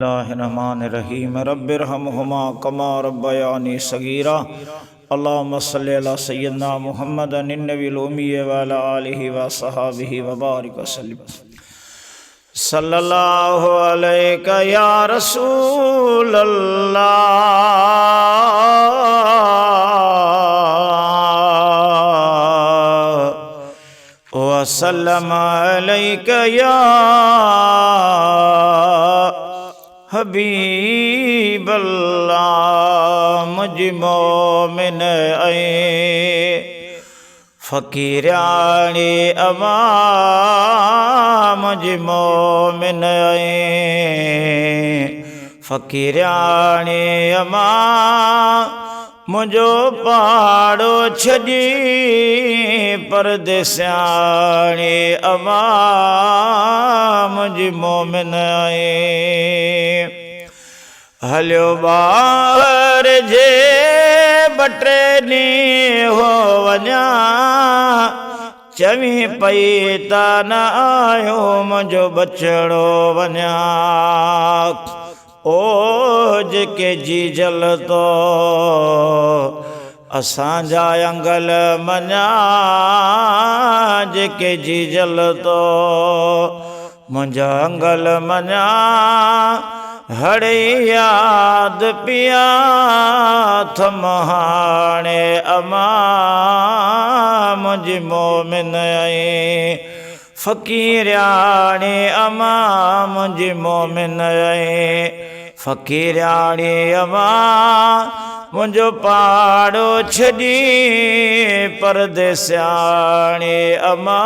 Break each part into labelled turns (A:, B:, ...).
A: बिस्मिल्लाहिर्रहमानिर्रहीम रब्बिरहमहुमा कमा रब्बयानी सगीरा अल्लाहुम्मा सल्लि अला सय्यिदना मुहम्मदिन नबिय्यिल उम्मी व अला आलिहि व सहाबिहि व बारिक वसल्लम सल्लल्लाहु अलैका या रसूल अल्लाह व सल्लम अलैका या हबीब अल्लाह मुझ मोमिन ऐ फ़कीरानी अमा मुझ मोमिन ऐ फ़कीरानी अमा मुझो पाड़ो छॾी परदेसियाणी अमा मुझ मोमिन ऐ हलियो ॿार जे बटे ॾींहं हो वञा चवी पई त न आयो मुंहिंजो बछड़ो वञा ओ जेके जी जल तो असांजा अंगल मञा जेके जी जल तो मुंहिंजा अंगल मञा हड़े याद पिया थम हाणे अमा मुझ मोमिन ऐ फ़कीराणी अमा मुझ मोमिन ऐ फ़कीराणी अमा मुझो पाड़ो छॾी परदेसियाणी अमा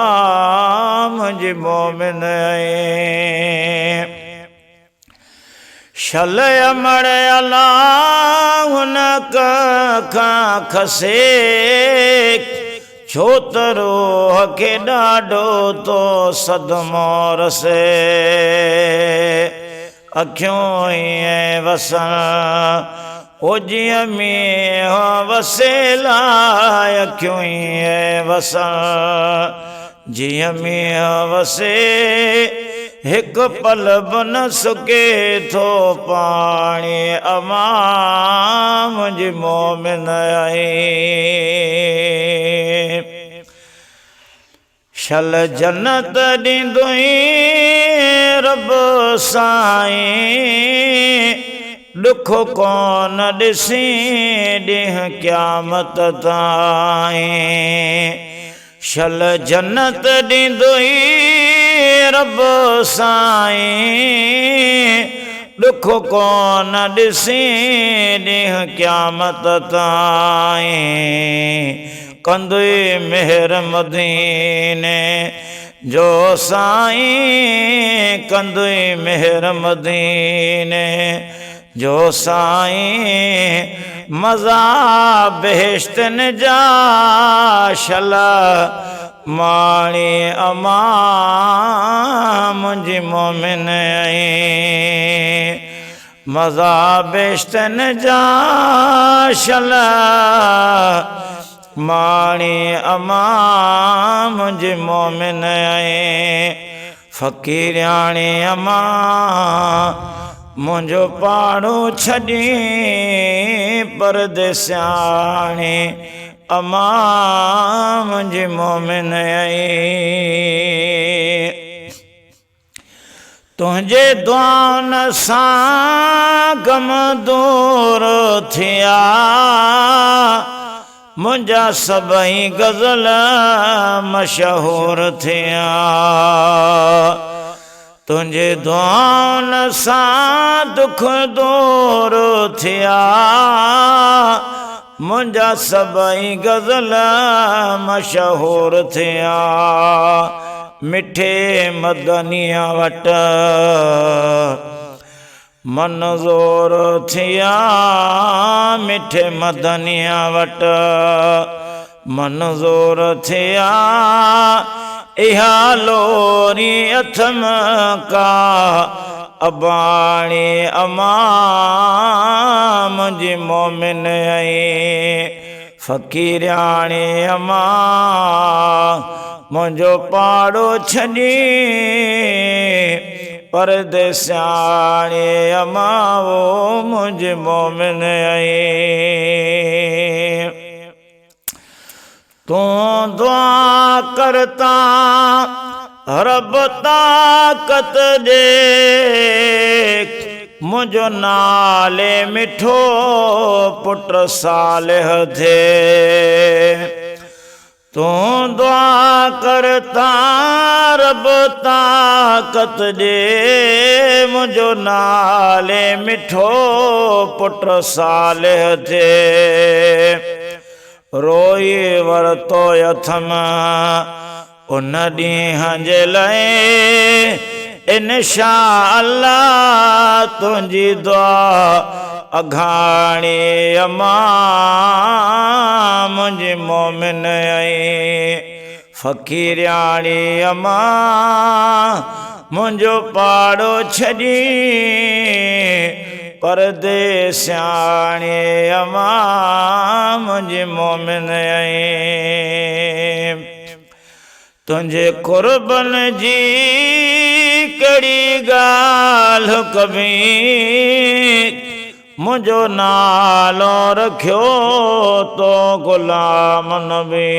A: मुझ मोमिन ऐ शल अमड़ अला हुन खां खसे छो त रोह खे ॾाढो तो सदमो रसे अखियूं ईअं वसण ओजीअ में वसेला अखियूं ईअं वसण जीअं में वसे हिक पल बि न सुके थो पाणी अमा मुंहिंजी मोमिन ऐ शल जन्नत ॾींदुई रब साईं ॾुख कोन ॾिसी ॾींहुं क़यामत ताईं शल जन्नत ॾींदुई रब साईं ॾुख कोन ॾिसी ॾींहुं क़यामत ताईं कंदुई मेहर मदीने जो साईं कंदुई मेहर मदीने जो साईं मज़ा बेहिश्तन जा शला माणी अमा मुंहिंजी मोमिन ऐ मज़ा बेश्तन जा शला माणी अमा मुंहिंजी मोमिन ऐ फ़कीराणी अमा मुंहिंजो पाड़ो छॾी परदेसियाणी अमा मुंहिंजी मोमिन ऐ तुंहिंजे दुआनि सां गम दूर थिया मुंहिंजा सभई गज़ल मशहूर थिया तुंहिंजे दुआनि सां दुख दूर थिया मुंहिंजा सभई गज़ल मशहूर थिया मिठे मदनीअ वटि मनज़ूर थिया मिठे मदनीअ वटि मनज़ूर थिया इहा लोरी अथम का अबाणी अमा मुंहिंजी मोमिन ऐ फ़कीराणी अमा मुंहिंजो पाड़ो छॾी परदेसियाणे अमावो मुझ मोमिन आई तू दुआ करता रब ताकत दे मुझो नाले मिठो पुट सालिह थे तू दुआ करता रब ताकत दे मुझो नाले मिठो पुट सालिह थे रोई वरतो अथम उन ॾींहं जे लाइ इंशाअल्लाह तुंहिंजी दुआ अघाणी अमा मुंहिंजी मोमिन आई फ़क़ीरियाणी अमा मुंहिंजो पाड़ो छॾी परदेसियाणी अमा मुंहिंजी मोमिन आई तुंहिंजे क़ुर्बन जी कहिड़ी ॻाल्हि कबी मुंहिंजो नालो रखियो तो ग़ुलाम नबी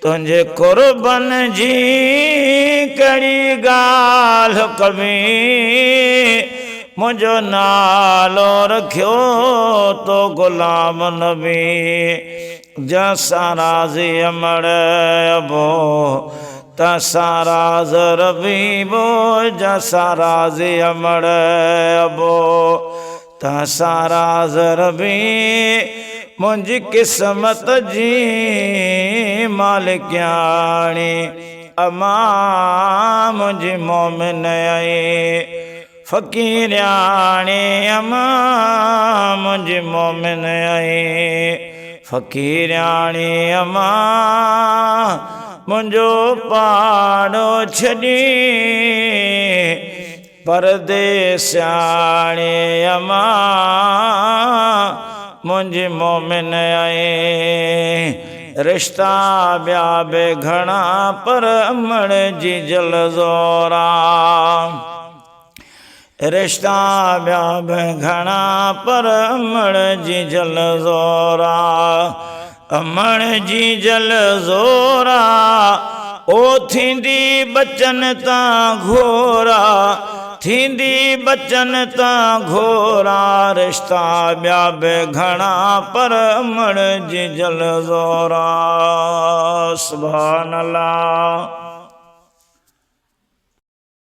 A: तुंहिंजे क़ुर्बन जी कहिड़ी ॻाल्हि कबी मुंहिंजो नालो रखियो तो ग़ुलाम नबी जैसा राज़ी अमर अबो तैसा राज़ रबीबो जैसा राज़ी अमर अबो तैसा राज़ रबी मुंहिंजी क़िस्मत जी मालिकियाणी अमा मुंहिंजी मोमिन आई फ़क़ीरियाणी अमा मुंहिंजी मोमिन आई फ़क़ीरियाणी अमा मुंहिंजो पाड़ो छॾी परदेसियाणी अमा मुंहिंजी मोमिन आई रिश्ता ॿिया बि घणा पर अमड़ जी जल ज़ोरा रिश्ता ॿिया बि घणा पर अमड़ जी जल ज़ोरा अमड़ जी जल ज़ोरा ओ थींदी बचन तां घोरा थींदी बचन तां घोरा रिश्ता ॿिया बि घणा पर अमड़ जी जल ज़ोरा सुभान अल्लाह।